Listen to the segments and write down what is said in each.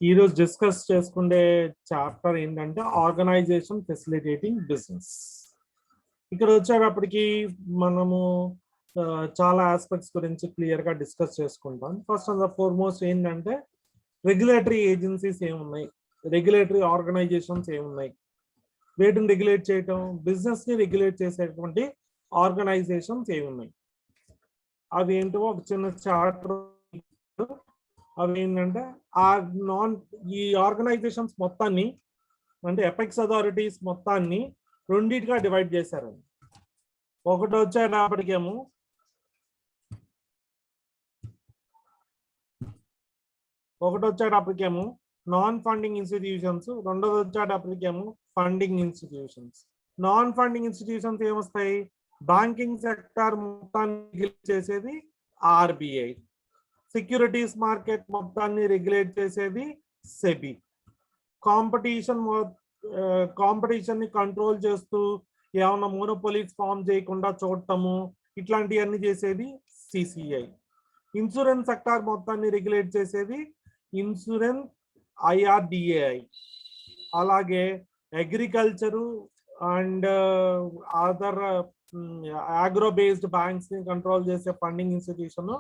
ఈ రోజు డిస్కస్ చేసుకునే చాప్టర్ ఏంటంటే ఆర్గనైజేషన్ ఫెసిలిటేటింగ్ బిజినెస్. ఇక్కడ వచ్చేటప్పటికి మనము చాలా ఆస్పెక్ట్స్ గురించి క్లియర్ గా డిస్కస్ చేసుకుంటాం. ఫస్ట్ అండ్ ఫార్మోస్ట్ ఏంటంటే రెగ్యులేటరీ ఏజెన్సీస్ ఏమున్నాయి, రెగ్యులేటరీ ఆర్గనైజేషన్స్ ఏమున్నాయి, వేటిని రెగ్యులేట్ చేయటం, బిజినెస్ ని రెగ్యులేట్ చేసేటువంటి ఆర్గనైజేషన్స్ ఏమున్నాయి, అవి ఏంటో ఒక చిన్న చార్టర్. అవి ఏంటంటే ఈ ఆర్గనైజేషన్స్ మొత్తాన్ని అంటే ఎపెక్స్ అథారిటీస్ మొత్తాన్ని రెండింటిగా డివైడ్ చేశారండి. ఒకటి వచ్చేటప్పటికేమో నాన్ ఫండింగ్ ఇన్స్టిట్యూషన్స్, రెండోది వచ్చేటప్పటికేమో funding institutions. Non funding institutions ఏమొస్తాయి, బ్యాంకింగ్ సెక్టార్ మొత్తాన్ని రెగ్యులేట్ చేసేది ఆర్బిఐ, సెక్యూరిటీస్ మార్కెట్ మొత్తాన్ని రెగ్యులేట్ చేసేది సెబీ, కాంపిటీషన్ ని కంట్రోల్ చేస్తూ ఏమన్నా మోనోపోలీస్ ఫామ్ చేయకుండా చూడటము ఇట్లాంటివన్నీ చేసేది సిసిఐ, ఇన్సూరెన్స్ సెక్టార్ మొత్తాన్ని రెగ్యులేట్ చేసేది ఇన్సూరెన్స్ ఐఆర్డిఏఐ, అలాగే agriculture and other agro based banks ని కంట్రోల్ చేసే ఫండింగ్ ఇన్స్టిట్యూషన్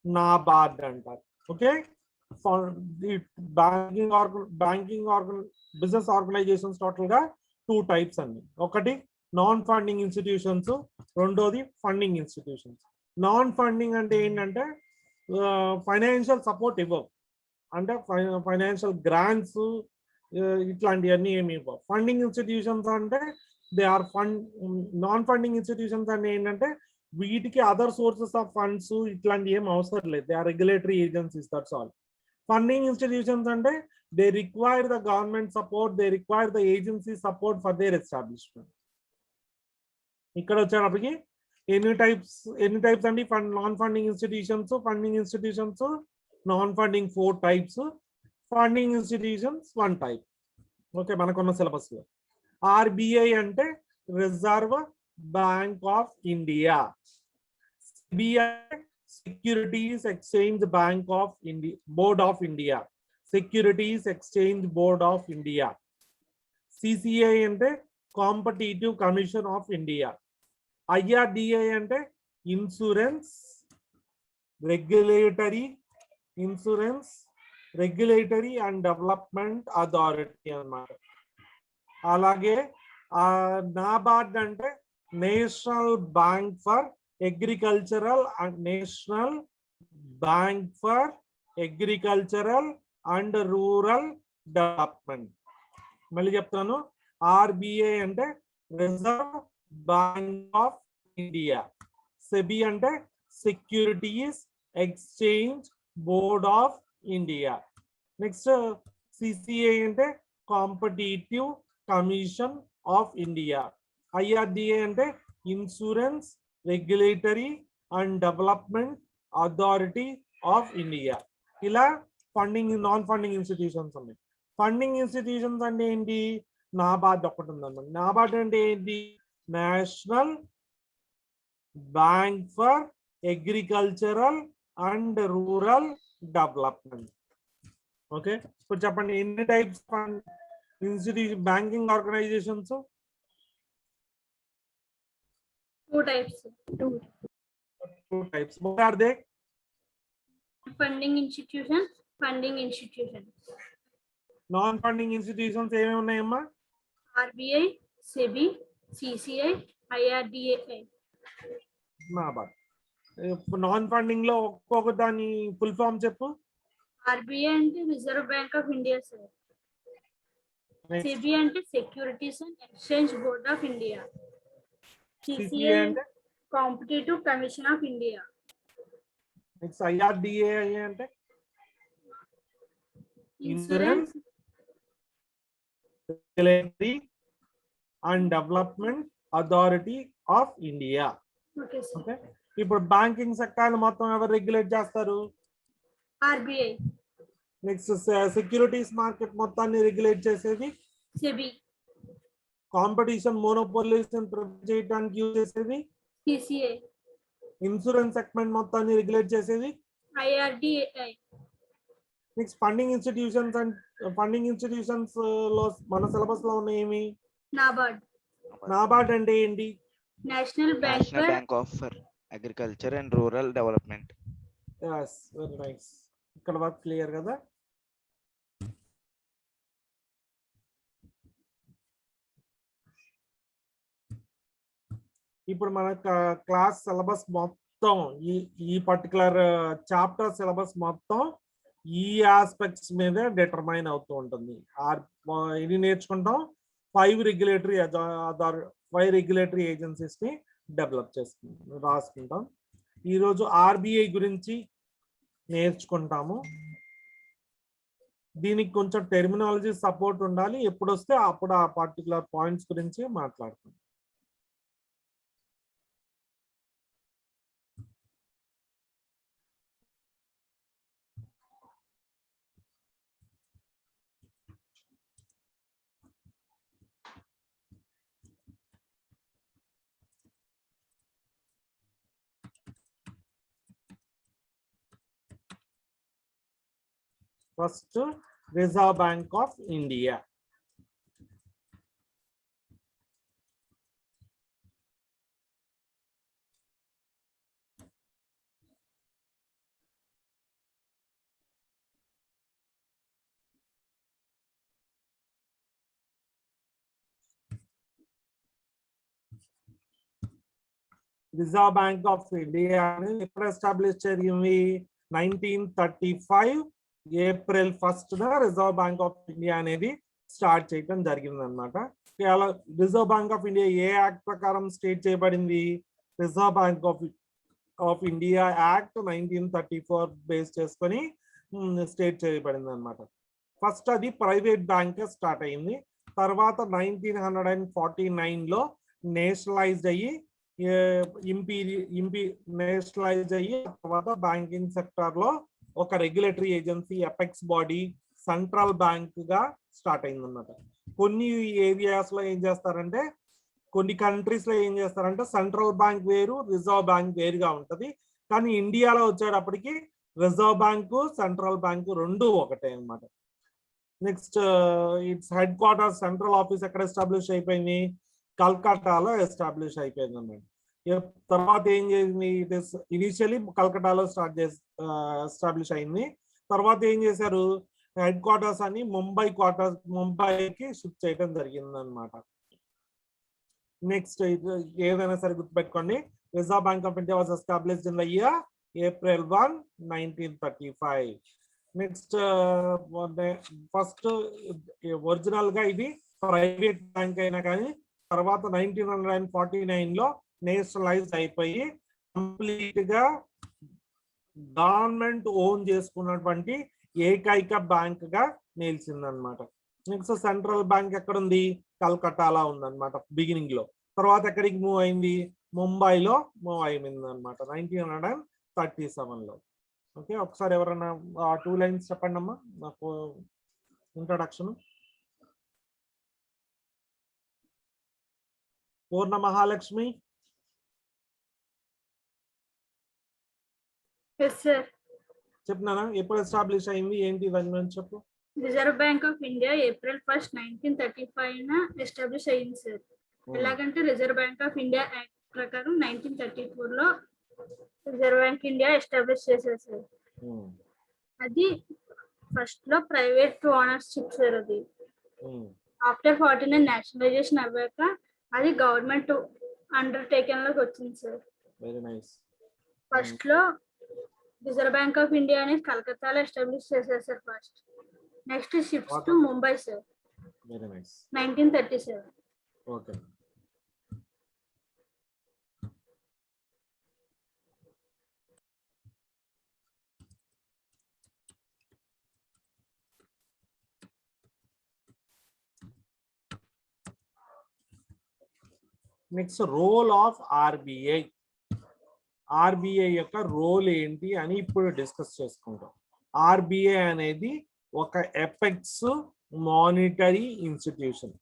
నాబార్డ్ అంటారు. ఓకే, బిజినెస్ ఆర్గనైజేషన్స్ టోటల్ గా 2 టైప్స్ అండి. ఒకటి నాన్ ఫండింగ్ ఇన్స్టిట్యూషన్స్, రెండోది ఫండింగ్ ఇన్స్టిట్యూషన్స్. నాన్ ఫండింగ్ అంటే ఏంటంటే ఫైనాన్షియల్ సపోర్ట్ ఇవ్వవు, అంటే ఫైనాన్షియల్ గ్రాంట్స్ ఇట్లాంటివన్నీ ఏమి ఇవ్వవు. ఫండింగ్ ఇన్స్టిట్యూషన్స్ అంటే they are non funding institutions అంటే ఏంటంటే వీటికి అదర్ సోర్సెస్ ఆఫ్ ఫండ్స్ ఇట్లాంటి ఏం అవసరం లేదు, they are regulatory agencies, that's all. Funding institutions అంటే they require the government support, they require the agency support for their establishment. ఇక్కడ వచ్చేటప్పటికి ఎన్ని టైప్స్ అండి non funding institutions? Funding institutions non funding 4 types, funding institutions 1 type. Okay, మనకున్న syllabus లో RBI అంటే reserve bank of India, securities exchange bank of India, board of India, securities exchange board of India. CCI అంటే competitive commission of India. IRDA అంటే insurance regulatory and development authority అన్నమాట. అలాగే NABARD అంటే national bank for agricultural and rural development. మళ్ళీ చెప్తాను, RBI అంటే reserve bank of India, SEBI అంటే securities exchange board of India, next CCI అంటే competitive commission of India, IRDA అంటే insurance regulatory and development authority of India. ఇలా funding non funding institutions ఉన్నాయి. Funding institutions అంటే ఏంటి? NABARD ఒకటి ఉందన్నమాట. NABARD అంటే ఏంటి? National bank for agricultural and rural development. Okay, ఇప్పుడు చెప్పండి ఎన్ని types institution banking organisations? Two types. Two types. What are they? Funding institutions, funding institutions. Non-funding institutions ఏమేమి ఉన్నాయమ్మా? RBI, SEBI, CCI, IRDAI. NABARD. Non funding లో ఒక్కొక్క దాని full form చెప్పు. RBI అంటే reserve bank of India sir. SEBI అంటే securities and exchange board of India. CCI అంటే competitive commission of India. Next IRDAI అంటే insurance regulatory and development authority of India. Okay, ఇప్పుడు banking sector మొత్తం ఎవరు regulate చేస్తారు? RBI. Next securities market మొత్తాన్ని regulate చేసేది SEBI. Competition monopolies చేయడానికి use చేసేది CCI. ఇన్సూరెన్స్ సెగ్మెంట్ మొత్తాన్ని రెగ్యులేట్ చేసేది IRDAI. Next funding institutions and funding institutions లో మన సిలబస్ లో ఉన్నాయి ఏమి? నాబార్డ్. నాబార్డ్ అంటే ఏంటి? National bank for agriculture and rural development. yes, very nice. ఇక్కడ వర్క్ క్లియర్ కదా? ఇప్పుడు మన క్లాస్ సిలబస్ మొత్తం ఈ పర్టికులర్ చాప్టర్ సిలబస్ మొత్తం ఈ ఆస్పెక్ట్స్ మీద డిటర్మైన్ అవుతూ ఉంటుంది. ఇది నేర్చుకుంటాం 5 రెగ్యులేటరీ ఏజెన్సీస్ ని డెవలప్ చేసుకుంటాం, రాసుకుంటాం. ఈరోజు RBI గురించి నేర్చుకుంటాము. దీనికి కొంచెం టెర్మినాలజీ సపోర్ట్ ఉండాలి. ఎప్పుడు వస్తే అప్పుడు ఆ పర్టికులర్ పాయింట్స్ గురించి మాట్లాడుతాం. First reserve bank of India. Reserve bank of India ఎప్పుడు ఎస్టాబ్లిష్ జరిగింది? 1935 April 1 reserve bank of India అనేది స్టార్ట్ చేయడం జరిగింది అనమాట. Reserve bank of India A act ప్రకారం స్టేట్ చేయబడింది? Reserve bank of India act 1934 base చేసుకొని స్టేట్ చేయబడింది అనమాట. ఫస్ట్ అది ప్రైవేట్ బ్యాంక్ స్టార్ట్ అయింది. తర్వాత 1949లో నేషనలైజ్డ్ అయ్యి నేషనలైజ్ అయ్యి తర్వాత బ్యాంకింగ్ సెక్టర్ లో ఒక regulatory agency apex body central bank గా స్టార్ట్ అయింది అన్నమాట. కొన్ని ఏరియాస్ లో ఏం చేస్తారంటే, కొన్ని కంట్రీస్ లో ఏం చేస్తారంటే సెంట్రల్ బ్యాంక్ వేరు, రిజర్వ్ బ్యాంక్ వేరుగా ఉంటది. కానీ ఇండియాలో వచ్చేటప్పటికి రిజర్వ్ బ్యాంకు సెంట్రల్ బ్యాంకు రెండు ఒకటే అన్నమాట. Next it's head quarters central office ఎక్కడ ఎస్టాబ్లిష్ అయిపోయింది? కల్కట్టాలో ఎస్టాబ్లిష్ అయిపోయింది అన్నమాట. తర్వాత ఏం చేసింది? ఇనిషియలీ కల్కటాలో ఎస్టాబ్లిష్ అయింది. తర్వాత ఏం చేశారు? హెడ్ క్వార్టర్స్ అని ముంబైకి షిఫ్ట్ చేయడం జరిగింది అనమాట. నెక్స్ట్ ఏదైనా సరే గుర్తుపెట్టుకోండి, reserve bank of India was established in the year April 1, 1935. Next first original గా ఇది ప్రైవేట్ బ్యాంక్ అయినా కానీ తర్వాత 1949లో నేషనలైజ్ అయిపోయి కంప్లీట్ గా గవర్నమెంట్ ఓన్ చేసుకున్నటువంటి ఏకైక బ్యాంక్ గా నిలిచిందనమాట. నెక్స్ట్ సెంట్రల్ బ్యాంక్ ఎక్కడ ఉంది? కల్కట్టాలో ఉందన్నమాట బిగినింగ్ లో. తర్వాత ఎక్కడికి మూవ్ అయింది? ముంబైలో మూవ్ అయింది అనమాట 1937లో. ఓకే, ఒకసారి ఎవరన్నా ఆ 2 లైన్స్ చెప్పండి అమ్మా నాకు ఇంట్రడక్షన్. పూర్ణ మహాలక్ష్మి. Yes, sir. చెప్పినానా ఎప్పుడు ఎస్టాబ్లిష్ అయింది ఏంటి దాని గురించి చెప్పు. Reserve bank of India April 1, 1935 establish అయింది సార్. ఎలాగంటే reserve bank of India act ప్రకారం 1934లో రిజర్వ్ బ్యాంక్ ఇండియా ఎస్టాబ్లిష్ చేశారు సార్. అది ఫస్ట్ లో ప్రైవేట్ ఓనర్షిప్ సార్. అది ఆఫ్టర్ 49 నేషనలైజేషన్ అవ్వాక అది గవర్నమెంట్ అండర్టేకింగ్ లోకి వచ్చింది సార్. Very nice. ఫస్ట్ లో రిజర్వ్ బ్యాంక్ ఆఫ్ ఇండియా అనేది కలకత్తాలో ఎస్టాబ్లిష్ చేశారు sir first. Next shifts to Mumbai sir. Very nice. 1937. Okay. Next role of RBI. RBI యొక్క రోల్ ఏంటి అని ఇప్పుడు డిస్కస్ చేసుకుంటాం. ఆర్బిఐ అనేది ఒక ఎపెక్స్ మానిటరీ ఇన్స్టిట్యూషన్.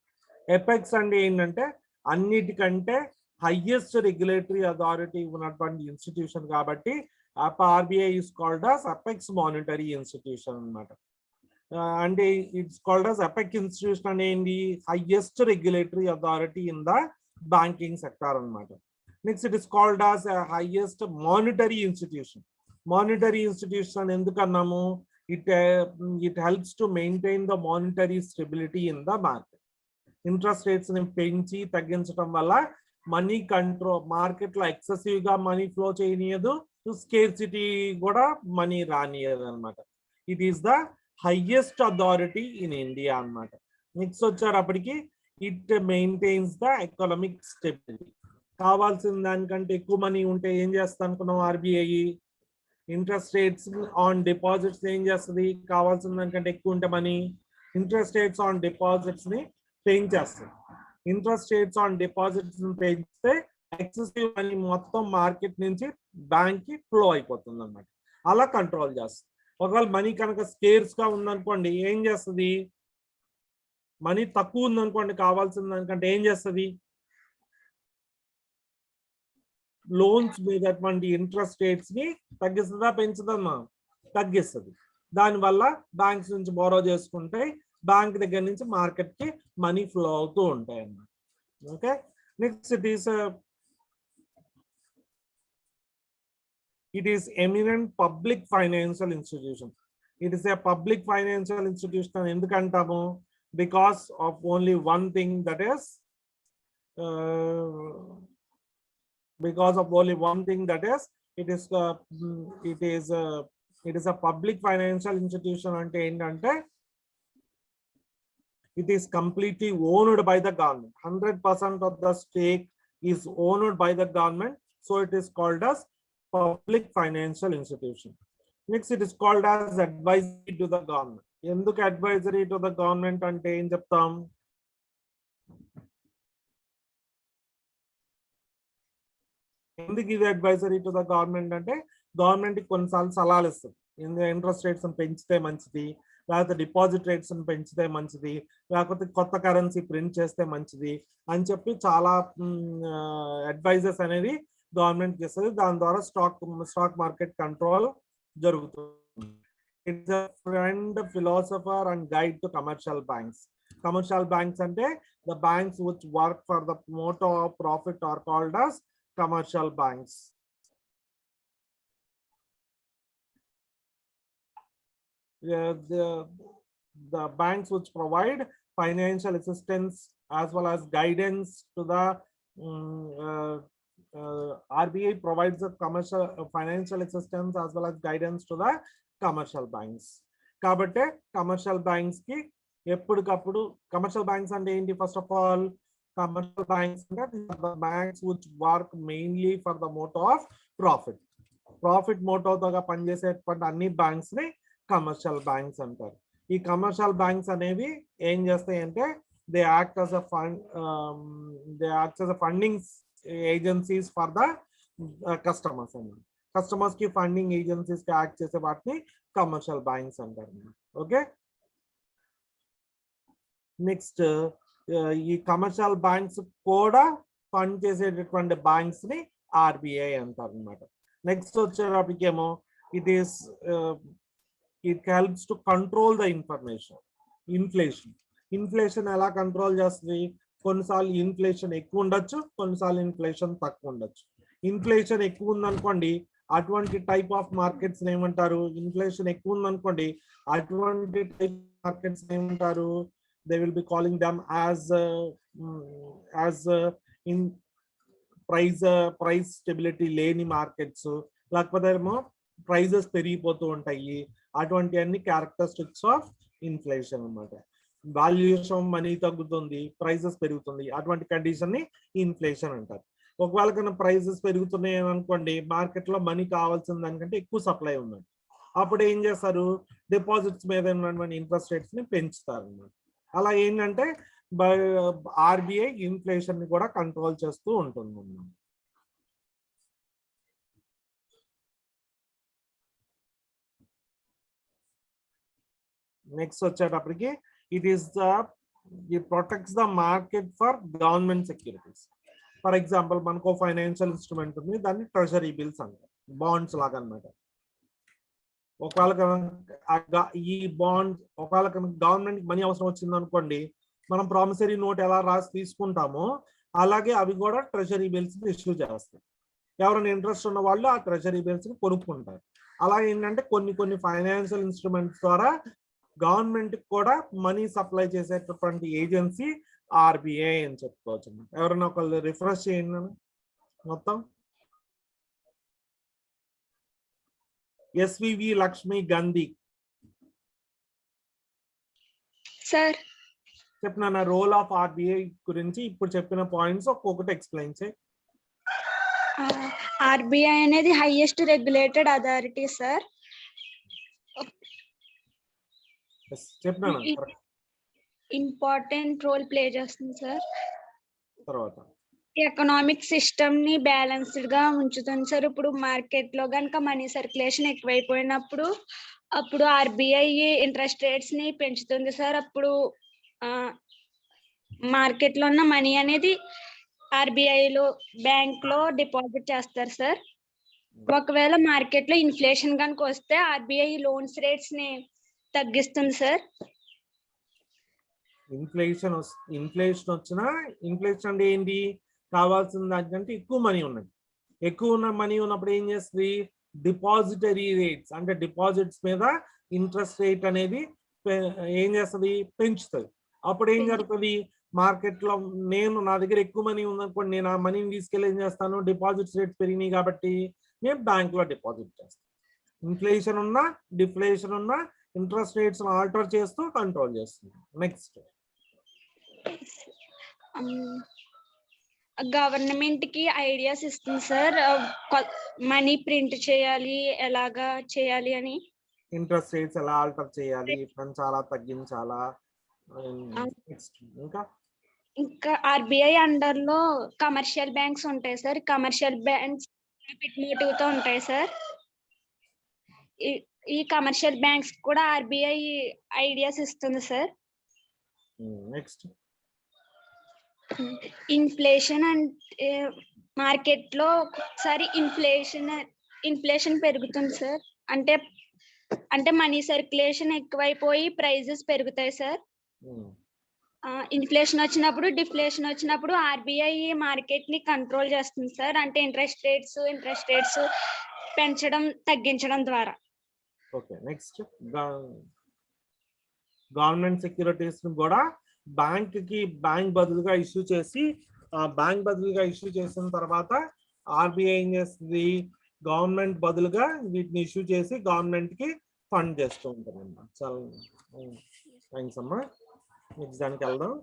ఎపెక్స్ అంటే ఏంటంటే అన్నిటికంటే హైయెస్ట్ రెగ్యులేటరీ అథారిటీ ఉన్నటువంటి ఇన్స్టిట్యూషన్ కాబట్టి RBI is called as apex monetary institution అన్నమాట. అంటే it's called as apex institution అంటే ఏంటి, highest regulatory authority in the banking sector అన్నమాట. Next it is called as highest monetary institution. Monetary institution ఎందుకన్నాము, it helps to maintain the monetary stability in the market. Interest rates ని పెంచి తగ్గించడం వల్ల money control, market లో excessive గా money flow చేయనీయదు, scarcity కూడా money రానియదు అనమాట. It is the highest authority in India అన్నమాట. నెక్స్ట్ వచ్చేటప్పటికి it maintains the economic stability. కావాల్సిన దానికంటే ఎక్కువ మనీ ఉంటే ఏం చేస్తా అనుకున్నాం, RBI interest rates on deposits ఏం చేస్తుంది, కావాల్సిన దానికంటే ఎక్కువ ఉంటే money interest rates on deposits ని పెంచేస్తుంది. ఇంట్రెస్ట్ రేట్స్ ఆన్ డిపాజిట్స్ పెంచితే ఎక్సెసివ్ మనీ మొత్తం మార్కెట్ నుంచి బ్యాంక్ కి ఫ్లో అయిపోతుంది అన్నమాట. అలా కంట్రోల్ చేస్తుంది. ఒకవేళ మనీ కనుక స్కేర్స్ గా ఉందనుకోండి ఏం చేస్తుంది, మనీ తక్కువ ఉందనుకోండి కావాల్సిన దానికంటే ఏం చేస్తుంది, లోన్స్ మీద ఇంట్రెస్ట్ రేట్స్ ని తగ్గిస్తుందా పెంచుతుందా, తగ్గిస్తుంది. దానివల్ల బ్యాంక్స్ నుంచి బోరో చేసుకుంటే బ్యాంక్ దగ్గర నుంచి మార్కెట్ కి మనీ ఫ్లో అవుతూ ఉంటాయి అన్నమాట. Okay, next it is eminent public financial institution. It is a public financial institution ఎందుకంటాము, because of only one thing, that is because of only one thing, that is it is a public financial institution. అంటే ఏంటంటే it is completely owned by the government. 100% of the stake is owned by the government, so it is called as public financial institution. Next, it is called as advisory to the government. ఎందుకు advisory to the government అంటే ఏం చెప్తాం, ఎందుకు ఇది advisory to the government అంటే government కొన్నిసార్లు సలహాలు ఇస్తుంది. ఇంట్రెస్ట్ రేట్స్ పెంచితే మంచిది, లేకపోతే డిపాజిట్ రేట్స్ పెంచితే మంచిది, లేకపోతే కొత్త కరెన్సీ ప్రింట్ చేస్తే మంచిది అని చెప్పి చాలా అడ్వైజెస్ అనేది గవర్నమెంట్ చేస్తుంది. దాని ద్వారా స్టాక్ మార్కెట్ కంట్రోల్ జరుగుతుంది. It's a friend, philosopher and guide to commercial banks. Commercial banks అంటే the banks which work for the motto of profit are called as commercial banks. The banks which provide financial assistance as well as guidance to the RBI provides a commercial financial assistance as well as guidance to the commercial banks. కాబట్టి commercial banks కి ఎప్పటికప్పుడు, commercial banks అంటే ఏంటి, first of all commercial banks అంటే banks which work mainly for the motto of profit. Profit మోటోగా పనిచేసేటువంటి అన్ని banks ని కమర్షియల్ బ్యాంక్స్ అంటారు. ఈ కమర్షియల్ బ్యాంక్స్ అనేవి ఏం చేస్తాయంటే they act as a funding agencies for the customers అన్నమాట. కస్టమర్స్ కి ఫండింగ్ ఏజెన్సీస్ కి యాక్ట్ చేసే వాటిని కమర్షియల్ బ్యాంక్స్ అంటారు. ఓకే, నెక్స్ట్ ఈ కమర్షియల్ బ్యాంక్స్ కూడా ఫండ్ చేసేటటువంటి బ్యాంక్స్ ని ఆర్బిఐ అంటారు అనమాట. నెక్స్ట్ వచ్చేటప్పటికేమో it helps to control the inflation ఎలా కంట్రోల్ చేస్తుంది? కొన్నిసార్లు ఇన్ఫ్లేషన్ ఎక్కువ ఉండొచ్చు, కొన్నిసార్లు ఇన్ఫ్లేషన్ తక్కువ ఉండొచ్చు. ఇన్ఫ్లేషన్ ఎక్కువ ఉందనుకోండి, అటువంటి టైప్ ఆఫ్ మార్కెట్స్ ఏమంటారు? ఇన్ఫ్లేషన్ ఎక్కువ ఉందనుకోండి, అటువంటి టైప్ మార్కెట్స్ ఏమంటారు? They will be calling them as in price stability లేని మార్కెట్స్, లేకపోతే ఏమో ప్రైజెస్ పెరిగిపోతూ ఉంటాయి. అటువంటి అన్ని క్యారెక్టరిస్టిక్స్ ఆఫ్ ఇన్ఫ్లేషన్ అన్నమాట. వాల్యుయేషన్ మనీ తగ్గుతుంది, ప్రైజెస్ పెరుగుతుంది, అటువంటి కండిషన్ ని ఇన్ఫ్లేషన్ అంటారు. ఒకవేళ కన్నా ప్రైజెస్ పెరుగుతున్నాయి అనుకోండి, మార్కెట్ లో మనీ కావాల్సిన దానికంటే ఎక్కువ సప్లై ఉన్నది, అప్పుడు ఏం చేస్తారు? డిపాజిట్స్ మీద ఉన్నటువంటి ఇంట్రెస్ట్ రేట్స్ ని పెంచుతారు అన్నమాట. అలా ఏంటంటే ఆర్బిఐ ఇన్ఫ్లేషన్ ని కూడా కంట్రోల్ చేస్తూ ఉంటుంది అన్నమాట. నెక్స్ట్ వచ్చేటప్పటికి it protects the market for government securities. For example మనకు ఫైనాన్షియల్ ఇన్స్ట్రుమెంట్ ఉంది, దాన్ని ట్రెజరీ బిల్స్ అంటారు, బాండ్స్ లాగా అనమాట. ఒకవేళ ఈ బాండ్ ఒకవేళ గవర్నమెంట్ మనీ అవసరం వచ్చింది అనుకోండి, మనం ప్రామిసరీ నోట్ ఎలా రాసి తీసుకుంటామో అలాగే అవి కూడా ట్రెజరీ బిల్స్ ఇష్యూ చేస్తాయి. ఎవరైనా ఇంట్రెస్ట్ ఉన్న వాళ్ళు ఆ ట్రెజరీ బిల్స్ ని కొనుక్కుంటారు. అలా ఏంటంటే కొన్ని ఫైనాన్షియల్ ఇన్స్ట్రుమెంట్స్ ద్వారా గవర్నమెంట్ కూడా మనీ సప్లై చేసేటటువంటి ఏజెన్సీ ఆర్బిఐ అని చెప్పుకోవచ్చు. ఎవరైనా ఒకళ్ళు రిఫ్రెష్ చేయండి మొత్తం. ఎస్వివి లక్ష్మి గంధి సార్ చెప్పిన రోల్ ఆఫ్ ఆర్బిఐ గురించి ఇప్పుడు చెప్పిన పాయింట్స్ ఒక్కొక్కటి ఎక్స్ప్లెయిన్ చేయి. ఆర్బిఐ అనేది హైయెస్ట్ రెగ్యులేటెడ్ అథారిటీ సార్. చెప్పినా ఇంపార్టెంట్ రోల్ ప్లే చేస్తుంది సార్. తర్వాత ఎకనామిక్ సిస్టమ్ ని బ్యాలెన్స్డ్ గా ఉంచుతుంది సార్. ఇప్పుడు మార్కెట్ లో గనక మనీ సర్క్యులేషన్ ఎక్కువైపోయినప్పుడు అప్పుడు ఆర్బిఐ ఇంట్రెస్ట్ రేట్స్ ని పెంచుతుంది సార్. అప్పుడు మార్కెట్ లో ఉన్న మనీ అనేది ఆర్బిఐ లో బ్యాంక్ లో డిపాజిట్ చేస్తారు సార్. ఒకవేళ మార్కెట్ లో ఇన్ఫ్లేషన్ కనుక వస్తే ఆర్బిఐ లోన్స్ రేట్స్ ని తగ్గిస్తుంది సార్. ఇన్ఫ్లేషన్ వచ్చినా, ఇన్ఫ్లేషన్ అంటే ఏంటి? కావాల్సిన దానికంటే ఎక్కువ మనీ ఉన్నది. ఎక్కువ ఉన్న మనీ ఉన్నప్పుడు ఏం చేస్తుంది? డిపాజిటరీ రేట్స్ అంటే డిపాజిట్స్ మీద ఇంట్రెస్ట్ రేట్ అనేది ఏం చేస్తుంది? పెంచుతుంది. అప్పుడు ఏం జరుగుతుంది? మార్కెట్ లో నా దగ్గర ఎక్కువ మనీ ఉందనుకోండి, నేను ఆ మనీని తీసుకెళ్ళి ఏం చేస్తాను? డిపాజిట్స్ రేట్స్ పెరిగినాయి కాబట్టి నేను బ్యాంక్ లో డిపాజిట్ చేస్తాను. ఇన్ఫ్లేషన్ ఉన్నా, డిఫ్లేషన్ ఉన్నా ఇంట్రెస్ట్ రేట్స్ ఆల్టర్ చేస్తూ కంట్రోల్ చేస్తుంది. నెక్స్ట్ గవర్నమెంట్ కి ఐడియాస్ ఇస్తుంది సార్, మనీ ప్రింట్ చేయాలి, ఎలాగా చేయాలి అని. ఇంట్రెస్ట్ రేట్స్ ఎలా ఆల్టర్ చేయాలి, పెంచాలా, తగ్గించాలా. ఇంకా ఆర్బిఐ అండర్ లో కమర్షియల్ బ్యాంక్స్ ఉంటాయి sir. Commercial banks profit motive తో ఉంటాయి సార్. ఈ కమర్షియల్ బ్యాంక్స్ కూడా ఆర్బిఐ ఐడియాస్ ఇస్తుంది సార్. నెక్స్ట్ ఇన్ఫ్లేషన్ అంటే మార్కెట్ లో ఒకసారి ఇన్ఫ్లేషన్ పెరుగుతుంది సార్. అంటే మనీ సర్క్యులేషన్ ఎక్కువైపోయి ప్రైజెస్ పెరుగుతాయి సార్. ఇన్ఫ్లేషన్ వచ్చినప్పుడు, డిఫ్లేషన్ వచ్చినప్పుడు ఆర్బిఐ మార్కెట్ ని కంట్రోల్ చేస్తుంది సార్. అంటే ఇంట్రెస్ట్ రేట్స్ పెంచడం, తగ్గించడం ద్వారా. ఓకే, నెక్స్ట్ గవర్నమెంట్ సెక్యూరిటీస్ కూడా బ్యాంక్ బదులుగా ఇష్యూ చేసి, బ్యాంక్ బదులుగా ఇష్యూ చేసిన తర్వాత ఆర్బిఐ ఏం చేస్తుంది? గవర్నమెంట్ బదులుగా వీటిని ఇష్యూ చేసి గవర్నమెంట్ కి ఫండ్ చేస్తూ ఉంటుంది అన్నమాట. చాలా థ్యాంక్స్ అమ్మా. నెక్స్ట్ దానికి వెళ్దాం.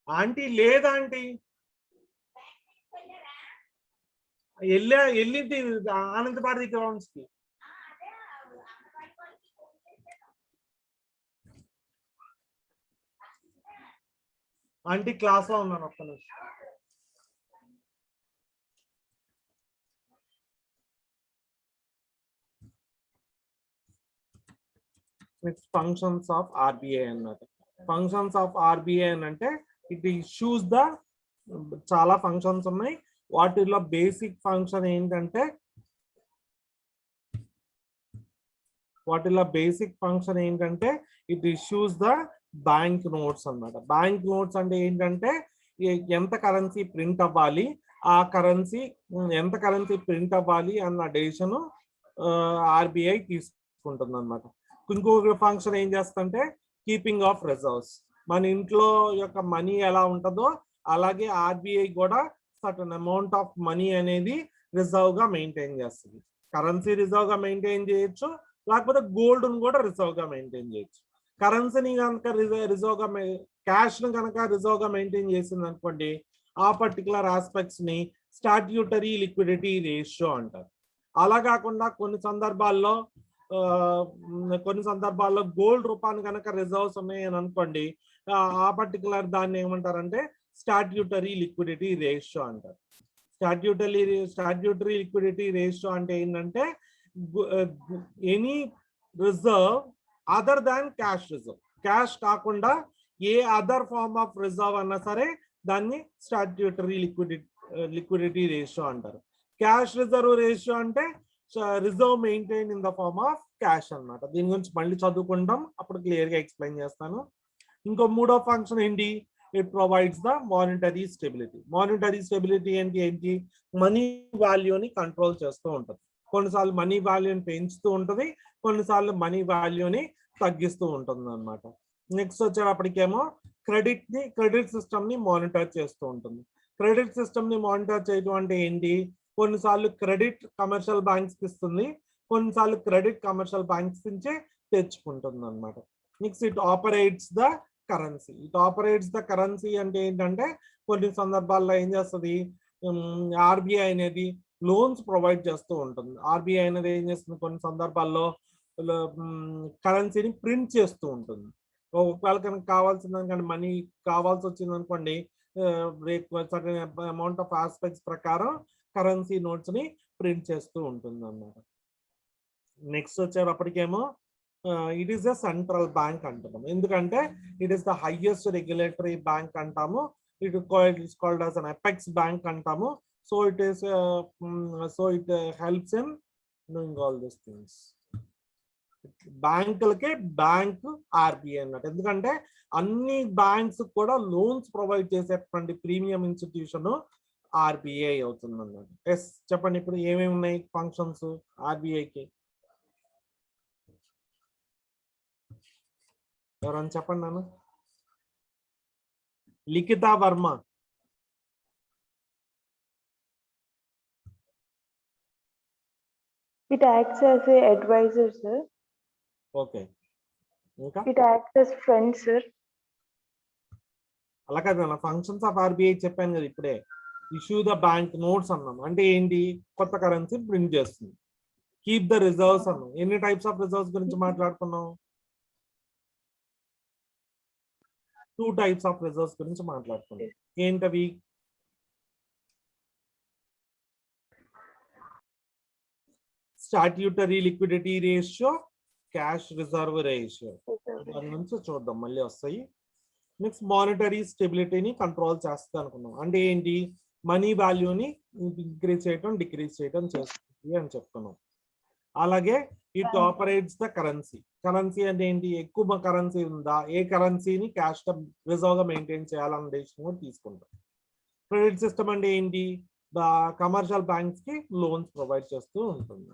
ఆంటీ లేదా? ఆంటీ వెళ్ళింది ఆనంద్ భారతి గ్రౌండ్స్ కి. ఆంటీ క్లాస్ లో ఉన్నాను ఒక్క నిమిషం. నెక్స్ట్ ఫంక్షన్స్ ఆఫ్ ఆర్బిఐ అన్నమాట. ఫంక్షన్స్ ఆఫ్ ఆర్బిఐ అని అంటే ఇట్ ఇష్యూస్ ద చాలా ఫంక్షన్స్ ఉన్నాయి. వాటిలో బేసిక్ ఫంక్షన్ ఏంటంటే it issues the bank notes అన్నమాట. బ్యాంక్ నోట్స్ అంటే ఏంటంటే ఎంత కరెన్సీ ప్రింట్ అవ్వాలి, ఆ కరెన్సీ ఎంత కరెన్సీ ప్రింట్ అవ్వాలి అన్న డెసిషన్ ఆర్బిఐ తీసుకుంటుంది అన్నమాట. ఇంకొక ఫంక్షన్ ఏం చేస్తుంటే కీపింగ్ ఆఫ్ రిజర్వ్స్. మన ఇంట్లో యొక్క మనీ ఎలా ఉంటుందో అలాగే ఆర్బిఐ కూడా సర్టన్ అమౌంట్ ఆఫ్ మనీ అనేది రిజర్వ్ గా మెయింటైన్ చేస్తుంది. కరెన్సీ రిజర్వ్ గా మెయింటైన్ చేయొచ్చు, లేకపోతే గోల్డ్ కూడా రిజర్వ్ గా మెయింటైన్ చేయొచ్చు. కరెన్సీని కనుక రిజర్వ్ గా క్యాష్ ను కనుక రిజర్వ్ గా మెయింటైన్ చేసింది అనుకోండి, ఆ పర్టికులర్ ఆస్పెక్ట్స్ ని స్టాట్యూటరీ లిక్విడిటీ రేషియో అంటారు. అలా కాకుండా కొన్ని సందర్భాల్లో గోల్డ్ రూపాన్ని కనుక రిజర్వ్స్ ఉన్నాయని అనుకోండి, ఆ పర్టికులర్ దాన్ని ఏమంటారంటే స్టాట్యూటరీ లిక్విడిటీ రేషియో అంటారు. స్టాట్యూటరీ లిక్విడిటీ రేషియో అంటే ఏంటంటే any reserve other than cash reserve, కాకుండా a other form of reserve అన్నా సరే దాన్ని స్టాట్యూటరీ లిక్విడిటీ రేషియో అంటారు. క్యాష్ రిజర్వ్ రేషియో అంటే reserve maintain in the form of cash అన్నమాట. దీని గురించి మళ్ళీ చదువుకుంటాం, అప్పుడు క్లియర్ గా ఎక్స్ప్లెయిన్ చేస్తాను. ఇంకో మూడో ఫంక్షన్ ఏంటి, it provides the monetary stability. Monetary stability ఏంటి, మనీ వాల్యూని కంట్రోల్ చేస్తూ ఉంటుంది. కొన్నిసార్లు మనీ వాల్యూని పెంచుతూ ఉంటుంది, కొన్నిసార్లు మనీ వాల్యూని తగ్గిస్తూ ఉంటుంది అన్నమాట. నెక్స్ట్ వచ్చేటప్పటికేమో క్రెడిట్ సిస్టమ్ ని మానిటర్ చేస్తూ ఉంటుంది. క్రెడిట్ సిస్టమ్ ని మానిటర్ చేయడం అంటే ఏంటి, కొన్నిసార్లు క్రెడిట్ కమర్షియల్ బ్యాంక్స్ కి ఇస్తుంది, కొన్నిసార్లు క్రెడిట్ కమర్షియల్ బ్యాంక్స్ నుంచే తెచ్చుకుంటుంది అన్నమాట. Next it operates the currency అంటే ఏంటంటే కొన్ని సందర్భాల్లో ఏం చేస్తుంది, ఆర్బిఐ అనేది లోన్స్ ప్రొవైడ్ చేస్తూ ఉంటుంది. ఆర్బిఐ అనేది ఏం చేస్తుంది, కొన్ని సందర్భాల్లో కరెన్సీని ప్రింట్ చేస్తూ ఉంటుంది. ఒకవేళ కనుక కావాల్సిన మనీ కావాల్సి వచ్చింది అనుకోండి, అమౌంట్ ఆఫ్ ఆస్పెక్ట్స్ ప్రకారం కరెన్సీ నోట్స్ ని ప్రింట్ చేస్తూ ఉంటుంది అన్నమాట. నెక్స్ట్ వచ్చేటప్పటికేమో it is the central bank అంటున్నాము, ఎందుకంటే it is the highest regulatory bank అంటాము. It called as an apex bank అంటాము. So it helps in doing all these things. బ్యాంకులకే బ్యాంక్ ఆర్బిఐ అన్నట్టు, ఎందుకంటే అన్ని బ్యాంక్స్ కూడా లోన్స్ ప్రొవైడ్ చేసేటువంటి ప్రీమియం ఇన్స్టిట్యూషన్ ఆర్బిఐ అవుతుంది అన్నమాట. ఎస్ చెప్పండి, ఇప్పుడు ఏమేమి ఉన్నాయి ఫంక్షన్స్ ఆర్బిఐకి, ఎవరైనా చెప్పండి నాన్న. Likhitha Varma. It acts as a advisor, sir. Okay, ఇంకా It acts as friend, sir. అలా కాదు, ఫంక్షన్స్ ఆఫ్ ఆర్బిఐ చెప్పాను కదా ఇప్పుడే. ఇష్యూ ద బ్యాంక్ నోట్స్ అన్నాం అంటే ఏంటి, కొత్త కరెన్సీ ప్రింట్ చేస్తుంది. కీప్ ద రిజర్వ్స్ అన్నాం. ఎన్ని టైప్స్ ఆఫ్ రిజర్వ్స్ గురించి మాట్లాడుకున్నాం, 2 టైప్స్ ఆఫ్ రిజర్వ్స్ గురించి మాట్లాడుకున్నాం. ఏంటవి, statutory liquidity ratio, cash reserve ratio. దాని నుంచి చూద్దాం, మళ్ళీ వస్తాయి. నెక్స్ట్ మానిటరీ స్టెబిలిటీని కంట్రోల్ చేస్తుంది అనుకున్నాం. అంటే ఏంటి, మనీ వాల్యూని ఇంక్రీజ్ చేయటం డిక్రీజ్ చేయటం చేస్తుంది అని చెప్తున్నాం. అలాగే ఇట్ ఆపరేట్స్ ద కరెన్సీ అంటే ఏంటి, ఎక్కువ కరెన్సీ ఉందా, ఏ కరెన్సీని క్యాష్ రిజర్వ్ గా మెయింటైన్ చేయాలన్న డెసిషన్ కూడా తీసుకుంటాం. క్రెడిట్ సిస్టమ్ అంటే ఏంటి, కమర్షియల్ బ్యాంక్స్ కి లోన్స్ ప్రొవైడ్ చేస్తూ ఉంటుంది.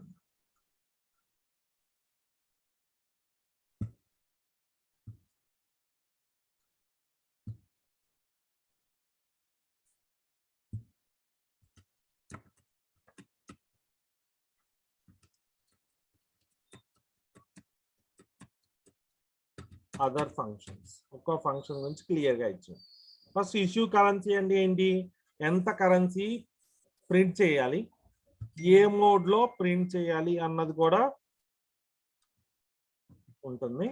అదర్ ఫంక్షన్స్, ఒక్కో ఫంక్షన్ గురించి క్లియర్ గా ఇచ్చాం. ఫస్ట్ ఇష్యూ కరెన్సీ అంటే ఏంటి, ఎంత కరెన్సీ ప్రింట్ చేయాలి, ఏ మోడ్ లో ప్రింట్ చేయాలి అన్నది కూడా ఉంటుంది.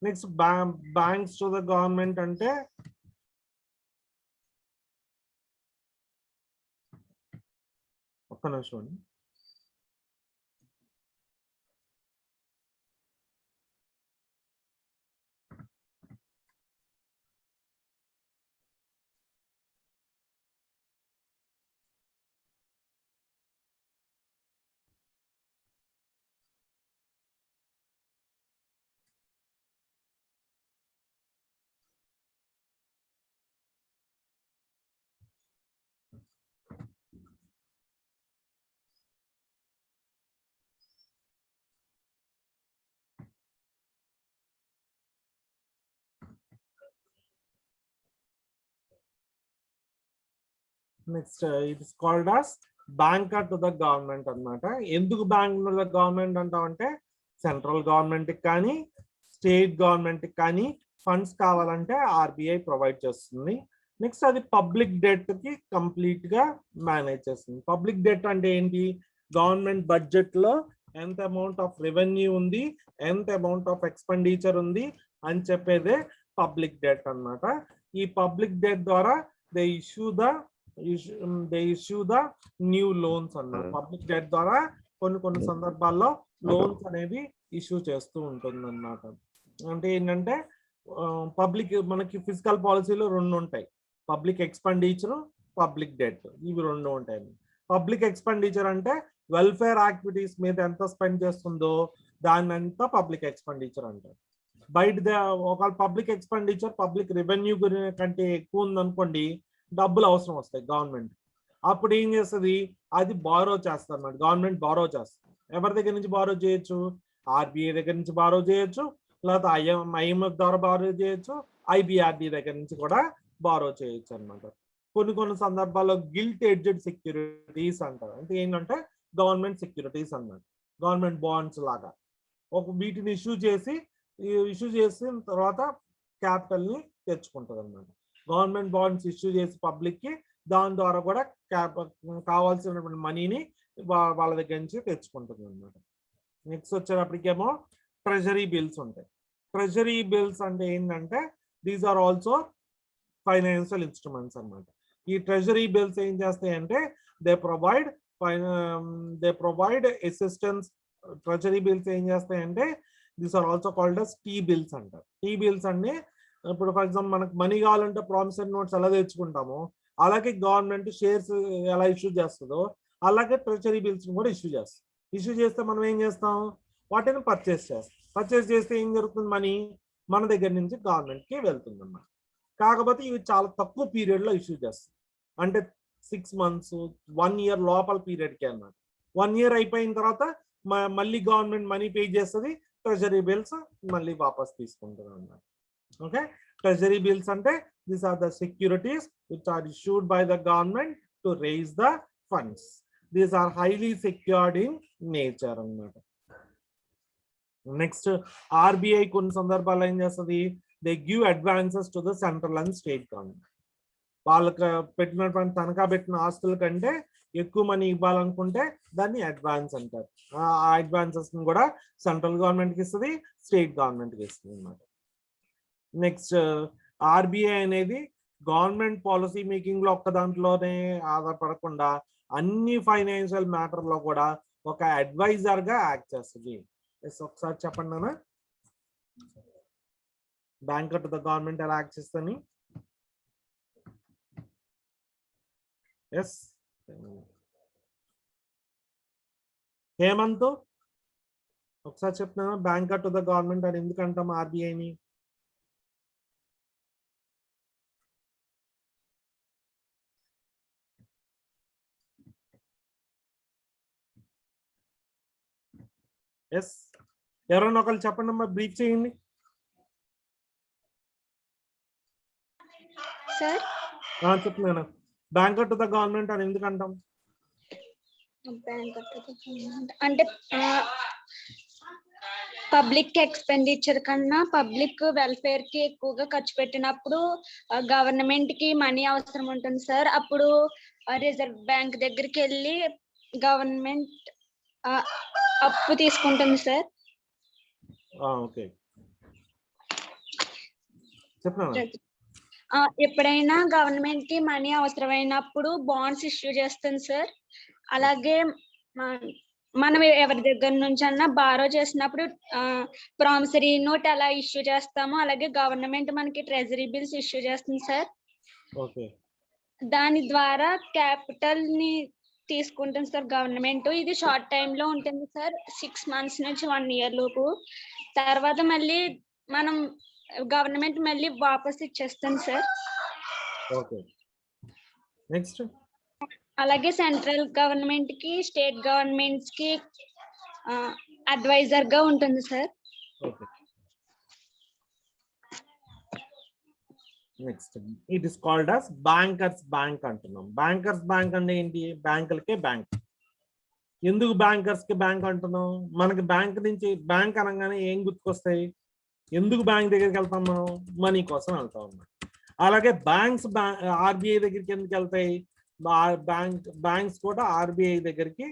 Next banks to the government అంటే ఒక్క నిమిషం అండి. Next it is called as banker to the government అన్నమాట. ఎందుకు బ్యాంక్ టు ద గవర్నమెంట్ అంటామంటే సెంట్రల్ గవర్నమెంట్ కి కానీ స్టేట్ గవర్నమెంట్ కి కానీ ఫండ్స్ కావాలంటే ఆర్బీఐ ప్రొవైడ్ చేస్తుంది. నెక్స్ట్ అది పబ్లిక్ డెట్ కి కంప్లీట్ గా మేనేజ్ చేస్తుంది. పబ్లిక్ డెట్ అంటే ఏంటి? గవర్నమెంట్ బడ్జెట్ లో ఎంత అమౌంట్ ఆఫ్ రెవెన్యూ ఉంది, ఎంత అమౌంట్ ఆఫ్ ఎక్స్పెండిచర్ ఉంది అని చెప్పేదే పబ్లిక్ డెట్ అన్నమాట. ఈ పబ్లిక్ డెట్ ద్వారా they issue the new loans అన్నమాట. పబ్లిక్ డెట్ ద్వారా కొన్ని సందర్భాల్లో లోన్స్ అనేవి ఇష్యూ చేస్తూ ఉంటుంది అన్నమాట. అంటే ఏంటంటే పబ్లిక్ మనకి ఫిజికల్ పాలసీలో రెండు ఉంటాయి, పబ్లిక్ ఎక్స్పెండిచర్, పబ్లిక్ డెట్, ఇవి రెండు ఉంటాయి. పబ్లిక్ ఎక్స్పెండిచర్ అంటే వెల్ఫేర్ యాక్టివిటీస్ మీద ఎంత స్పెండ్ చేస్తుందో దాన్ని అంతా పబ్లిక్ ఎక్స్పెండిచర్ అంటారు. బయట ఒక పబ్లిక్ ఎక్స్పెండిచర్ పబ్లిక్ రెవెన్యూ కంటే ఎక్కువ ఉందనుకోండి, డబ్బులు అవసరం వస్తాయి గవర్నమెంట్. అప్పుడు ఏం చేస్తుంది? అది బారో చేస్తారు అన్నమాట. గవర్నమెంట్ బారో చేస్తుంది. ఎవరి దగ్గర నుంచి బారో చేయొచ్చు? ఆర్బీఐ దగ్గర నుంచి బారో చేయొచ్చు, లేకపోతే ఐఎంఎఫ్ ద్వారా బారో చేయొచ్చు, ఐబిఆర్డి దగ్గర నుంచి కూడా బారో చేయొచ్చు అన్నమాట. కొన్ని సందర్భాల్లో గిల్ట్ ఎడ్జెడ్ సెక్యూరిటీస్ అంటారు. అంటే ఏంటంటే గవర్నమెంట్ సెక్యూరిటీస్ అన్నమాట, గవర్నమెంట్ బాండ్స్ లాగా. వీటిని ఇష్యూ చేసిన తర్వాత క్యాపిటల్ ని తెచ్చుకుంటుంది అన్నమాట. గవర్నమెంట్ బాండ్స్ ఇష్యూ చేసి పబ్లిక్ కి, దాని ద్వారా కూడా కావాల్సినటువంటి మనీని వాళ్ళ దగ్గర నుంచి తెచ్చుకుంటుంది అన్నమాట. నెక్స్ట్ వచ్చేటప్పటికేమో ట్రెజరీ బిల్స్ ఉంటాయి. ట్రెజరీ బిల్స్ అంటే ఏంటంటే these are also financial instruments అన్నమాట. ఈ ట్రెజరీ బిల్స్ ఏం చేస్తాయంటే they provide assistance. Treasury bills ఏం చేస్తాయంటే these are also called as T bills అంటారు. టీ బిల్స్ అంటే ఇప్పుడు ఫర్ ఎగ్జాంపుల్ మనకు మనీ కావాలంటే ప్రామిసరీ నోట్స్ ఎలా తెచ్చుకుంటామో, అలాగే గవర్నమెంట్ షేర్స్ ఎలా ఇష్యూ చేస్తుందో అలాగే ట్రెజరీ బిల్స్ కూడా ఇష్యూ చేస్తాం. ఇష్యూ చేస్తే మనం ఏం చేస్తాం? వాటిని పర్చేస్ చేస్తాం. పర్చేస్ చేస్తే ఏం జరుగుతుంది? మనీ మన దగ్గర నుంచి గవర్నమెంట్కి వెళ్తుంది అన్నమాట. కాకపోతే ఇవి చాలా తక్కువ పీరియడ్లో ఇష్యూ చేస్తాం. అంటే 6 months 1 year లోపల పీరియడ్కి అన్నమాట. 1 year అయిపోయిన తర్వాత మళ్ళీ గవర్నమెంట్ మనీ పే చేస్తుంది, ట్రెజరీ బిల్స్ మళ్ళీ వాపస్ తీసుకుంటుంది అన్నమాట. ఓకే, ట్రెజరీ బిల్స్ అంటే these are the securities which are issued by the government to raise the funds. These are highly secured in nature అన్నమాట. నెక్స్ట్ ఆర్బీఐ కొన్ని సందర్భాల్లో ఏం చేస్తుంది? They give advances to the central and state government. వాళ్ళకి పెట్టినటువంటి తనఖా పెట్టిన ఆస్తుల కంటే ఎక్కువ మనీ ఇవ్వాలనుకుంటే దాన్ని అడ్వాన్స్ అంటారు. ఆ అడ్వాన్సెస్ కూడా సెంట్రల్ గవర్నమెంట్కి ఇస్తుంది, స్టేట్ గవర్నమెంట్కి ఇస్తుంది అన్నమాట. నెక్స్ట్ ఆర్బీఐ అనేది గవర్నమెంట్ పాలసీ మేకింగ్ లో ఒక్క దాంట్లోనే ఆధారపడకుండా అన్ని ఫైనాన్షియల్ మ్యాటర్ లో కూడా ఒక అడ్వైజర్ గా యాక్ట్ చేస్తుంది. ఒకసారి చెప్పండి నాన్న, బ్యాంకర్ టు ద గవర్నమెంట్ ఎలా యాక్ట్ చేస్తుంది? ఎస్ హేమంత్, ఒకసారి చెప్తున్నా బ్యాంకర్ టు ద గవర్నమెంట్ అని ఎందుకంటాం ఆర్బీఐని? ఎస్, ఎవరైనా ఒకళ్ళు చెప్పండి అమ్మా, బ్రీఫ్ చేయండి. సార్ చెప్తున్నాను, బ్యాంకర్ టు ద గవర్నమెంట్ అని ఎందుకు అంటాం? అంటే పబ్లిక్ ఎక్స్పెండిచర్ కన్నా పబ్లిక్ వెల్ఫేర్ కి ఎక్కువగా ఖర్చు పెట్టినప్పుడు గవర్నమెంట్ కి మనీ అవసరం ఉంటుంది సార్. అప్పుడు రిజర్వ్ బ్యాంక్ దగ్గరికి వెళ్ళి గవర్నమెంట్ అప్పు తీసుకుంటుంది సార్. ఓకే, చెప్పండి. ఎప్పుడైనా గవర్నమెంట్ కి మనీ అవసరమైనప్పుడు బాండ్స్ ఇష్యూ చేస్తుంది సార్. అలాగే మనం ఎవరి దగ్గర నుంచి అన్నా బారో చేసినప్పుడు ప్రామిసరీ నోట్ ఎలా ఇష్యూ చేస్తామో అలాగే గవర్నమెంట్ మనకి ట్రెజరీ బిల్స్ ఇష్యూ చేస్తుంది సార్. ఓకే. దాని ద్వారా క్యాపిటల్ ని తీసుకుంటుంది సార్ గవర్నమెంట్. ఇది షార్ట్ టైమ్ లో ఉంటుంది సార్, 6 months నుంచి 1 year లోపు. తర్వాత మళ్ళీ మనం గవర్నమెంట్ మళ్ళీ వాపస్ ఇచ్చేస్తుంది సార్. ఓకే. నెక్స్ట్ అలాగే సెంట్రల్ గవర్నమెంట్ కి స్టేట్ గవర్నమెంట్స్ కి అడ్వైజర్ గా ఉంటుంది sir. Okay. Next it is called as bankers bank అంటున్నాం. బ్యాంకర్స్ బ్యాంక్ అంటే ఏంటి? బ్యాంకులకే బ్యాంక్. ఎందుకు బ్యాంకర్స్ కి బ్యాంక్ అంటున్నాం? మనకి బ్యాంక్ నుంచి బ్యాంక్ అనగానే ఏం గుర్తుకొస్తాయి? ఎందుకు బ్యాంక్ దగ్గరికి వెళ్తాం మనం? మనీ కోసం వెళ్తాం అన్నమాట. అలాగే ఆర్బీఐ దగ్గరికి ఎందుకు వెళ్తాయి? బ్యాంక్స్ కూడా ఆర్బీఐ దగ్గరికి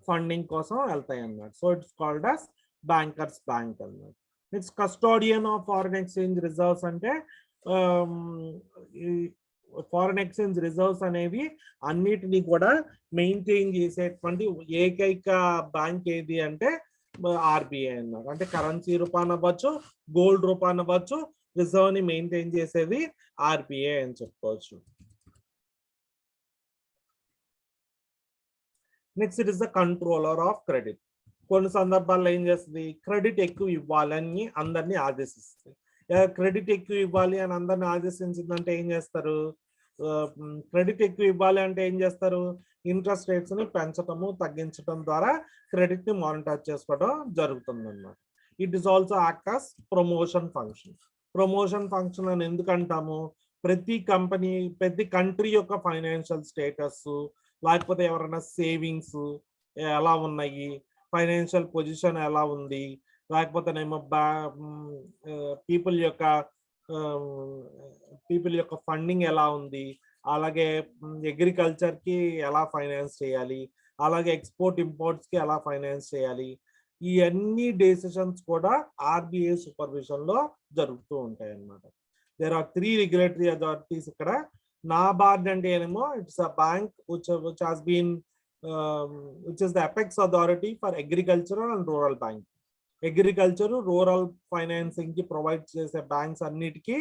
ఫండింగ్ కోసం వెళ్తాయి అన్నమాట. So it's called as bankers bank అన్నమాట. Next custodian of foreign exchange reserves అంటే ఫారిన్ ఎక్స్చేంజ్ రిజర్వ్స్ అనేవి అన్నిటినీ కూడా మెయింటైన్ చేసేటువంటి ఏకైక బ్యాంక్ ఏది అంటే ఆర్బీఐ అన్నారు. అంటే కరెన్సీ రూపాన అవ్వచ్చు, గోల్డ్ రూపాన అవ్వచ్చు, రిజర్వ్ ని మెయింటైన్ చేసేది ఆర్బీఐ అని చెప్పుకోవచ్చు. Next it is the controller of credit. కొన్ని సందర్భాల్లో ఏం చేస్తుంది? క్రెడిట్ ఎక్కువ ఇవ్వాలని అందరినీ ఆదేశిస్తుంది. క్రెడిట్ ఎక్కువ ఇవ్వాలి అని అందరిని ఆదేశించిందంటే ఏం చేస్తారు? క్రెడిట్ ఎక్కువ ఇవ్వాలి అంటే ఏం చేస్తారు? ఇంట్రెస్ట్ రేట్స్ ని పెంచటము తగ్గించడం ద్వారా క్రెడిట్ ని మానిటర్ చేసుకోవడం జరుగుతుంది అన్నమాట. It is also act as promotion function. Promotion function అని ఎందుకు అంటాము? ప్రతి కంట్రీ యొక్క ఫైనాన్షియల్ స్టేటస్, లేకపోతే ఎవరైనా సేవింగ్స్ ఎలా ఉన్నాయి, ఫైనాన్షియల్ పొజిషన్ ఎలా ఉంది, లేకపోతేనేమో పీపుల్ యొక్క ఫండింగ్ ఎలా ఉంది, అలాగే అగ్రికల్చర్ కి ఎలా ఫైనాన్స్ చేయాలి, అలాగే ఎక్స్పోర్ట్ ఇంపోర్ట్స్ కి ఎలా ఫైనాన్స్ చేయాలి, ఈ అన్ని డెసిషన్స్ కూడా ఆర్బీఐ సూపర్విజన్ లో జరుగుతూ ఉంటాయి అన్నమాట. దేర్ ఆర్ 3 రెగ్యులేటరీ అథారిటీస్ ఇక్కడ. NABARD అంటే ఏమో it's a bank which is the apex authority for agricultural and rural banking. Agriculture, rural financing కి ప్రొవైడ్ చేసే బ్యాంక్స్ అన్నిటికీ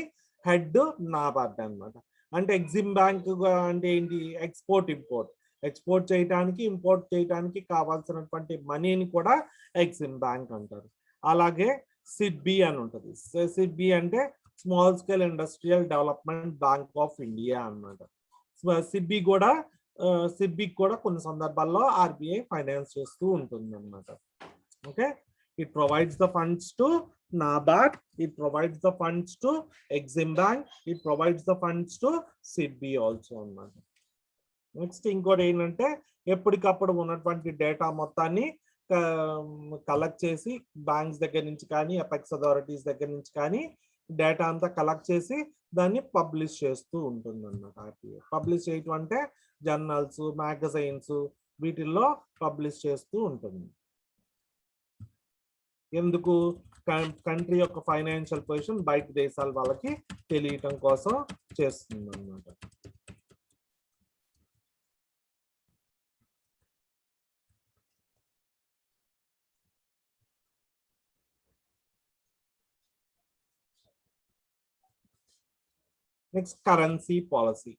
హెడ్ NABARD అన్నమాట. అంటే ఎగ్జిమ్ బ్యాంక్ అంటే ఏంటి? ఎక్స్పోర్ట్ చేయడానికి, ఇంపోర్ట్ చేయడానికి కావాల్సినటువంటి మనీని కూడా ఎగ్జిమ్ బ్యాంక్ అంటారు. అలాగే సిడ్బి అని ఉంటుంది. సిడ్బి అంటే small scale industrial development bank of India అన్నమాట. సిడ్బికి కూడా కొన్ని సందర్భాల్లో ఆర్బీఐ ఫైనాన్స్ చేస్తూ ఉంటుంది అన్నమాట. Okay. It provides the funds to NABARD, it provides the funds to Exim Bank, it provides the funds to SIDBI also అన్నమాట. Next ఇంకోటి ఏంటంటే ఎప్పటికప్పుడు ఉన్నటువంటి డేటా మొత్తాన్ని కలెక్ట్ చేసి బ్యాంక్స్ దగ్గర నుంచి కానీ, అపెక్స్ అథారిటీస్ దగ్గర నుంచి కానీ డేటా అంతా కలెక్ట్ చేసి దాన్ని పబ్లిష్ చేస్తూ ఉంటుంది అన్నమాట. ఆర్బీఐ పబ్లిష్ చేయటం అంటే జర్నల్స్, మ్యాగజైన్స్ వీటిల్లో పబ్లిష్ చేస్తూ ఉంటుంది. ఎందుకు? కంట్రీ యొక్క ఫైనాన్షియల్ పొజిషన్ బయట దేశాల వాళ్ళకి తెలియటం కోసం చేస్తుంది అన్నమాట. Next, currency policy.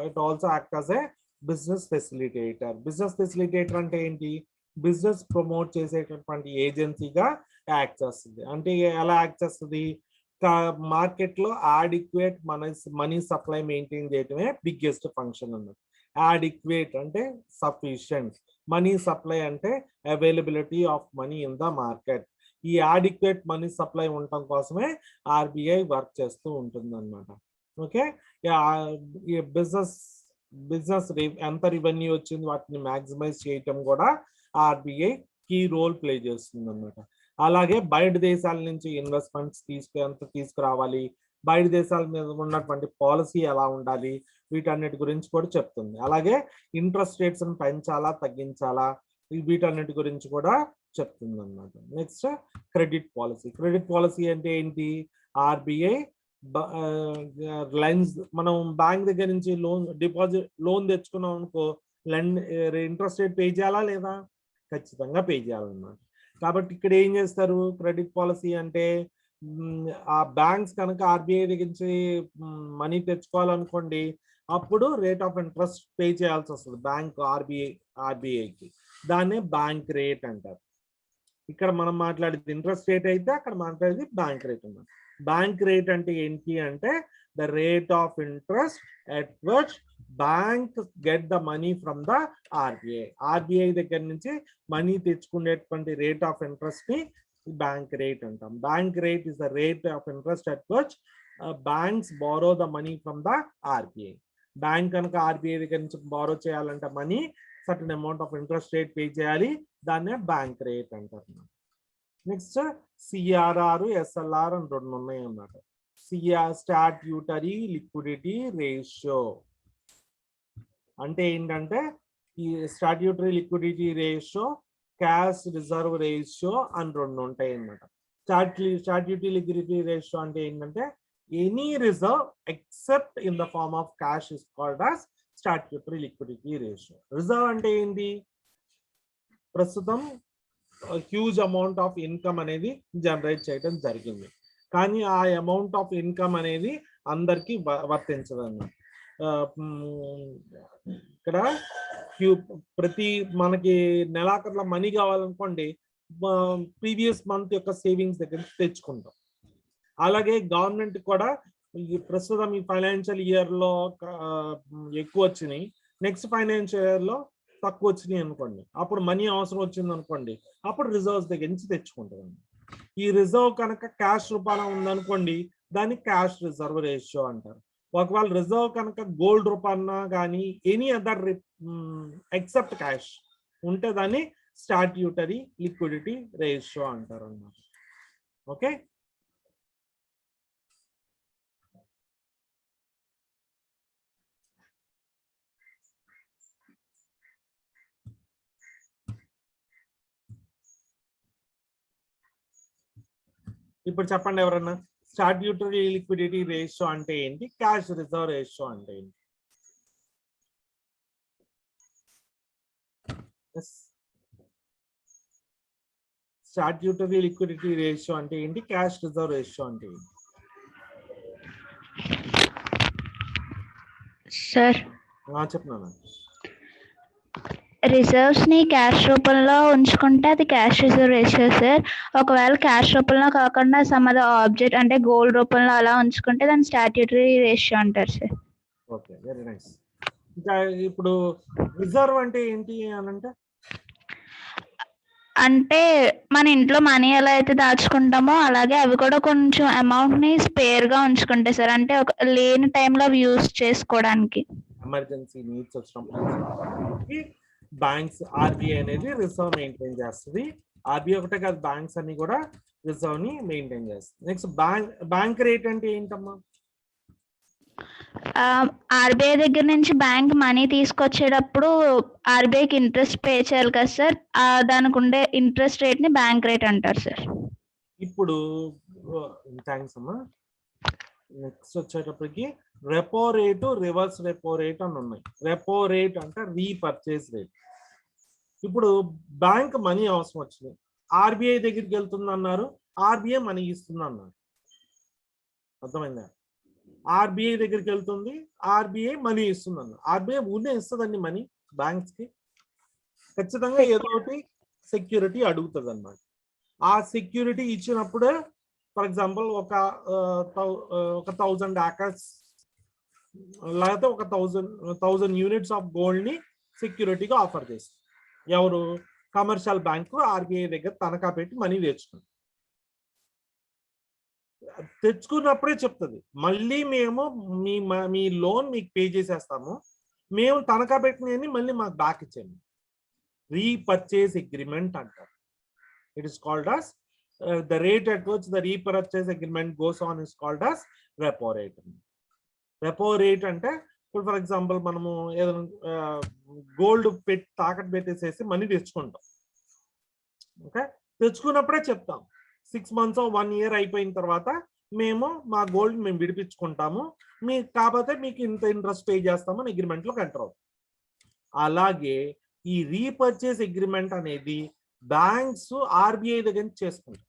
It also acts as a business facilitator. Business facilitator అంటే ఏంటి? బిజినెస్ ప్రమోట్ చేసేటటువంటి ఏజెన్సీగా యాక్ట్ చేస్తుంది. అంటే ఎలా యాక్ట్ చేస్తుంది? మార్కెట్ లో ఆడిక్వేట్ మనీ సప్లై మెయింటైన్ చేయటమే బిగ్గెస్ట్ ఫంక్షన్ అన్నమాట. ఆడిక్వేట్ అంటే సఫిషియంట్, మనీ సప్లై అంటే availability of money in the market. ఈ ఆడిక్వేట్ మనీ సప్లై ఉండటం కోసమే ఆర్బీఐ వర్క్ చేస్తూ ఉంటుంది అన్నమాట. ఓకే. బిజినెస్ ఎంత రెవెన్యూ వచ్చింది వాటిని మ్యాక్సిమైజ్ చేయటం కూడా ఆర్బీఐ కీ రోల్ ప్లే చేస్తుంది అన్నమాట. అలాగే బయట దేశాల నుంచి ఇన్వెస్ట్మెంట్స్ తీసుకురావాలి, బయట దేశాల మీద ఉన్నటువంటి పాలసీ ఎలా ఉండాలి, వీటన్నిటి గురించి కూడా చెప్తుంది. అలాగే ఇంట్రెస్ట్ రేట్స్ పెంచాలా తగ్గించాలా వీటన్నిటి గురించి కూడా చెప్తుంది అన్నమాట. Next credit policy. Credit policy అంటే ఏంటి? ఆర్బీఐ లైన్స్ మనం బ్యాంక్ దగ్గర నుంచి లోన్ తెచ్చుకున్నాం అనుకో, ఇంట్రెస్ట్ రేట్ పే చేయాలా లేదా? ఖచ్చితంగా పే చేయాలన్నమాట. కాబట్టి ఇక్కడ ఏం చేస్తారు, క్రెడిట్ పాలసీ అంటే ఆ బ్యాంక్స్ కనుక ఆర్బీఐ దగ్గర నుంచి మనీ తెచ్చుకోవాలనుకోండి, అప్పుడు రేట్ ఆఫ్ ఇంట్రెస్ట్ పే చేయాల్సి వస్తుంది బ్యాంక్ ఆర్బీఐకి. దాన్నే బ్యాంక్ రేట్ అంటారు. ఇక్కడ మనం మాట్లాడేది ఇంట్రెస్ట్ రేట్ అయితే, అక్కడ మాట్లాడేది బ్యాంక్ రేట్ అన్నమాట. బ్యాంక్ రేట్ అంటే ఏంటి అంటే the rate of interest at which bank get the money from the RBI. RBI దగ్గర నుంచి మనీ తెచ్చుకునేటువంటి రేట్ ఆఫ్ ఇంట్రెస్ట్ ని బ్యాంక్ రేట్ అంటాం. Bank rate is the rate of interest at which banks borrow the money from the RBI. Bank కనుక RBI దగ్గర నుంచి borrow చేయాలంటే money certain amount of interest rate pay చేయాలి, దాన్నే bank rate అంటారు. Next CRR, SLR అని రెండు ఉన్నాయి అన్నమాట. స్టాట్యూటరీ లిక్విడిటీ రేషియో అంటే ఏంటంటే ఈ statutory liquidity ratio, cash reserve ratio అని రెండు ఉంటాయి అన్నమాట. స్టాట్యూటరీ లిక్విడిటీ రేషియో అంటే ఏంటంటే any reserve except in the form of cash is called as statutory liquidity ratio. Reserve అంటే ఏంటి, ప్రస్తుతం హ్యూజ్ అమౌంట్ ఆఫ్ ఇన్కమ్ అనేది జనరేట్ చేయడం జరిగింది, కానీ ఆ అమౌంట్ ఆఫ్ ఇన్కమ్ అనేది అందరికీ వర్తించదన్నమాట. ఇక్కడ ప్రతి మనకి నెలాఖరులో మనీ కావాలనుకోండి, ప్రీవియస్ మంత్ యొక్క సేవింగ్స్ దగ్గర తెచ్చుకుంటాం. అలాగే గవర్నమెంట్ కూడా ప్రస్తుతం ఈ ఫైనాన్షియల్ ఇయర్ లో ఎక్కువ వచ్చినాయి, నెక్స్ట్ ఫైనాన్షియల్ ఇయర్ లో తక్కువ వచ్చినాయి అనుకోండి, అప్పుడు మనీ అవసరం వచ్చింది అనుకోండి, అప్పుడు రిజర్వ్స్ దగ్గర నుంచి తెచ్చుకుంటాం. ఈ రిజర్వ్ కనుక క్యాష్ రూపాన ఉందనుకోండి, దాన్ని క్యాష్ రిజర్వ్ రేషియో అంటారు. ఒకవేళ రిజర్వ్ కనుక గోల్డ్ రూపాన కానీ ఎనీ అదర్ ఎక్సెప్ట్ క్యాష్ ఉంటే దాన్ని స్టాట్యూటరీ లిక్విడిటీ రేషియో అంటారు అన్నమాట. ఓకే, ఇప్పుడు చెప్పండి ఎవరన్నా, స్టాట్యూటరీ లిక్విడిటీ రేషియో అంటే ఏంటి, క్యాష్ రిజర్వ్ రేషియో అంటే ఏంటి? స్టాట్యూటరీ లిక్విడిటీ రేషియో అంటే ఏంటి, క్యాష్ రిజర్వ్ రేషియో అంటే ఏంటి? సార్ చెప్తున్నాను. రిజర్వ్స్ ని క్యాష్ రూపంలో ఉంచుకుంటే అది క్యాష్ రిజర్వ్ రేషియో సార్. ఒకవేళ క్యాష్ రూపంలో కాకుండా సమ్ అదర్ ఆబ్జెక్ట్ అంటే గోల్డ్ రూపంలో అలా ఉంచుకుంటే దాన్ని స్టాట్యూటరీ రేషియో అంటారు సార్. Okay, very nice. ఇంకా ఇప్పుడు రిజర్వ్ అంటే ఏంటి అని అంటే మన ఇంట్లో మనీ ఎలా అయితే దాచుకుంటామో అలాగే అవి కూడా కొంచెం అమౌంట్ ని స్పేర్ గా ఉంచుకుంటాయి సార్. అంటే ఒక లేని టైంలో అవి యూజ్ చేసుకోవడానికి, ఎమర్జెన్సీ నీడ్స్ వచ్చినప్పుడు బ్యాంక్స్ ఆర్బీఐ అనేది రిజర్వ్ మెయింటైన్ చేస్తుంది. ఆర్బీఐ ఒకటే కాదు, బ్యాంక్స్ అన్ని కూడా రిజర్వ్ ని మెయింటైన్ చేస్తుంది. నెక్స్ట్ బ్యాంక్ రేట్ అంటే ఏంటమ్మా? ఆర్బీఐ దగ్గర నుంచి బ్యాంక్ మనీ తీసుకొచ్చేటప్పుడు ఆర్బీఐకి ఇంట్రెస్ట్ పే చేయాలి కదా సార్, దానికి ఉండే ఇంట్రెస్ట్ రేట్ ని బ్యాంక్ రేట్ అంటారు సార్. ఇప్పుడు థ్యాంక్స్ అమ్మా. నెక్స్ట్ వచ్చేటప్పటికి repo rate, reverse repo rate అని ఉన్నాయి. రెపో రేట్ అంటే రీపర్చేస్ రేట్. ఇప్పుడు బ్యాంక్ మనీ అవసరం వచ్చింది, ఆర్బీఐ దగ్గరికి వెళ్తుంది అన్నారు, ఆర్బీఐ మనీ ఇస్తుంది అన్నారు. అర్థమైందా? ఆర్బీఐ దగ్గరికి వెళ్తుంది, ఆర్బీఐ మనీ ఇస్తుంది అన్నారు. ఆర్బీఐ ఊనే ఇస్తుందండి మనీ బ్యాంక్స్ కి, ఖచ్చితంగా ఏదో ఒకటి సెక్యూరిటీ అడుగుతుంది అన్నమాట. ఆ సెక్యూరిటీ ఇచ్చినప్పుడు ఫర్ ఎగ్జాంపుల్ ఒక 1000 acres లేకపోతే ఒక 1000 units ఆఫ్ గోల్డ్ ని సెక్యూరిటీగా ఆఫర్ చేస్తుంది. ఎవరు? కమర్షియల్ బ్యాంకు ఆర్బీఐ దగ్గర తనఖా పెట్టి మనీ తెచ్చుకున్నప్పుడే చెప్తుంది, మళ్ళీ మేము మీ లోన్ మీకు పే చేసేస్తాము, మేము తనఖా పెట్టినవి మళ్ళీ మాకు బ్యాక్ ఇచ్చేయండి. రీపర్చేస్ అగ్రిమెంట్ అంటారు. It is called as the rate at which the repurchase agreement goes on is called as repo rate. Repo rate అంటే ఇప్పుడు ఫర్ ఎగ్జాంపుల్ మనము ఏదైనా గోల్డ్ తాకట్టు పెట్టేసేసి మనీ తెచ్చుకుంటాం. ఓకే, తెచ్చుకున్నప్పుడే చెప్తాం 6 months or 1 year అయిపోయిన తర్వాత మేము మా గోల్డ్ మేము విడిపించుకుంటాము, కాకపోతే మీకు ఇంత ఇంట్రెస్ట్ పే చేస్తామని అగ్రిమెంట్లోకి ఎంటర్ అవుతాం. అలాగే ఈ రీపర్చేస్ అగ్రిమెంట్ అనేది బ్యాంక్స్ ఆర్బీఐ దగ్గర నుంచి చేసుకుంటాయి.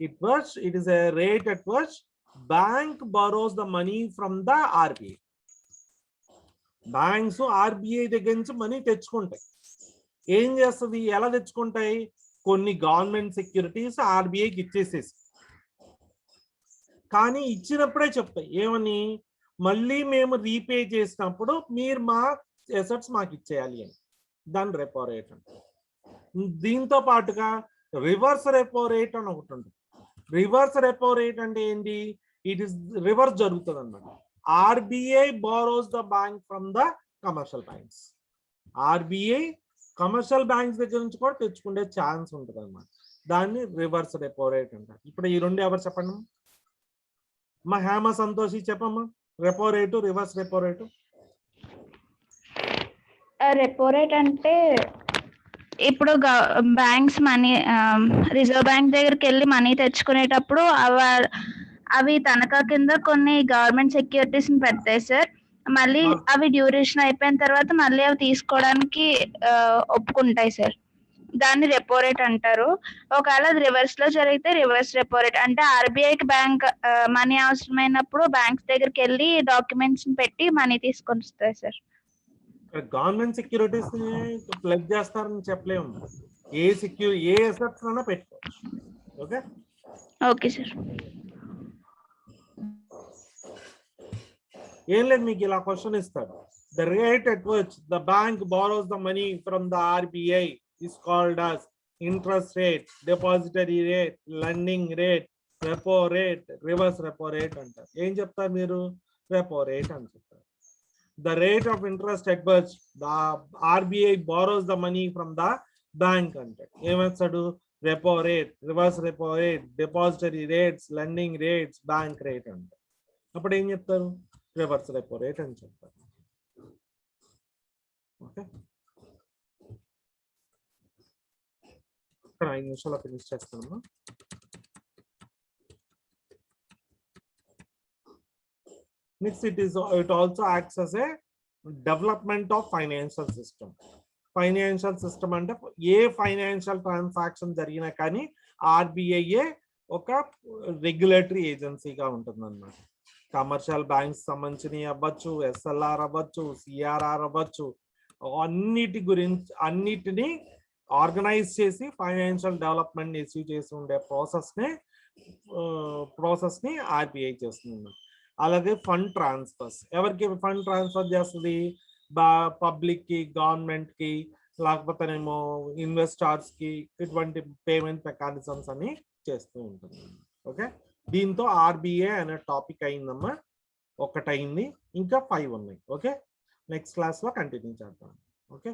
it is a rate at which bank borrows the money from the RBI. Banks RBI దగ్గర నుంచి మనీ తెచ్చుకుంటాయి. ఏం చేస్తుంది, ఎలా తెచ్చుకుంటాయి, కొన్ని గవర్నమెంట్ సెక్యూరిటీస్ ఆర్బీఐకి ఇచ్చేసేసి, కానీ ఇచ్చినప్పుడే చెప్తాయి ఏమని, మళ్ళీ మేము రీపే చేసినప్పుడు మీరు మా అసెట్స్ మాకు ఇచ్చేయాలి అని. దాని రెపో రేట్ అంటే. దీంతో పాటుగా రివర్స్ రెపో రేట్ అని ఒకటి ఉంటుంది. రివర్స్ రెపో రేట్ అంటే ఏంటి, ఇట్ ఇస్ రివర్స్ జరుగుతుంది అన్నమాట. RBI borrows the bank from the commercial banks. RBI commercial banks దగ్గర నుంచి కూడా తెచ్చుకునే ఛాన్స్ ఉంటుంది అన్నమాట. దాన్ని రివర్స్ రెపో రేట్ అంటారు. ఇప్పుడు ఈ రెండు ఎవరు చెప్పండి, మా హేమ సంతోషి చెప్పమ్మా, repo rate reverse repo rate. Repo rate అంటే ఇప్పుడు బ్యాంక్స్ మనీ రిజర్వ్ బ్యాంక్ దగ్గరికి వెళ్ళి మనీ తెచ్చుకునేటప్పుడు అవి తనఖా కింద కొన్ని గవర్నమెంట్ సెక్యూరిటీస్ ని పెడతాయి సార్. మళ్ళీ అవి డ్యూరేషన్ అయిపోయిన తర్వాత మళ్ళీ అవి తీసుకోవడానికి ఒప్పుకుంటాయి సార్. దాన్ని రెపో రేట్ అంటారు. ఒకవేళ అది రివర్స్ లో జరిగితే రివర్స్ రెపో రేట్ అంటే ఆర్బీఐకి బ్యాంక్ మనీ అవసరమైనప్పుడు బ్యాంక్స్ దగ్గరికి వెళ్ళి డాక్యుమెంట్స్ పెట్టి మనీ తీసుకొని వస్తాయి సార్. గవర్నమెంట్ సెక్యూరిటీస్ ప్లగ్ చేస్తారని చెప్పలేము, ఏ అసెట్స్ అయినా పెట్టుకోవచ్చు. Okay okay sir. ఏం లేదు, మీకు ఇలా క్వశ్చన్ ఇస్తాడు. The rate at which the bank borrows the money from the RBI is called as interest rate, depository rate, lending rate, repo rate, reverse repo rate అంటారు. ఏం చెప్తారు మీరు, రెపో రేట్ అని చెప్తారు. The rate of interest at which the RBI borrows the money from the bank అంటారు. ఏమేస్తాడు, repo rate, reverse repo rate, depository rates, lending rates, bank rate అంటారు. అప్పుడు ఏం చెప్తారు, రివర్స్ రెపో రేట్ అని చెప్తారు. ఓకే, ఇక్కడ 5 నిమిషాలు ఫినిష్ చేస్తాను. Next, it also acts as a development of financial system. Financial system అంటే ఏ ఫైనాన్షియల్ ట్రాన్సాక్షన్ జరిగినా కానీ ఆర్బీఐఏ ఒక రెగ్యులేటరీ ఏజెన్సీగా ఉంటుంది అన్నమాట. కమర్షియల్ బ్యాంక్స్ సంబంధించినవి అవ్వచ్చు, ఎస్ఎల్ఆర్ అవ్వచ్చు, సిఆర్ఆర్ అవ్వచ్చు, అన్నిటినీ ఆర్గనైజ్ చేసి ఫైనాన్షియల్ డెవలప్మెంట్ ఇష్యూ చేసి ఉండే ప్రాసెస్ని ఆర్బీఐ చేస్తుంది. అలాగే ఫండ్ ట్రాన్స్ఫర్స్, ఎవరికి ఫండ్ ట్రాన్స్ఫర్ చేస్తుంది, పబ్లిక్ కి, గవర్నమెంట్ కి, లేకపోతేనేమో ఇన్వెస్టర్స్ కి, ఇటువంటి పేమెంట్ మెకానిజమ్స్ అని చేస్తూ ఉంటుంది. ఓకే, దీంతో ఆర్బీఐ అనే టాపిక్ అయిందమ్మా, ఒకటి అయింది, ఇంకా 5 ఉన్నాయి. ఓకే, నెక్స్ట్ క్లాస్ లో కంటిన్యూ చేద్దాం. ఓకే.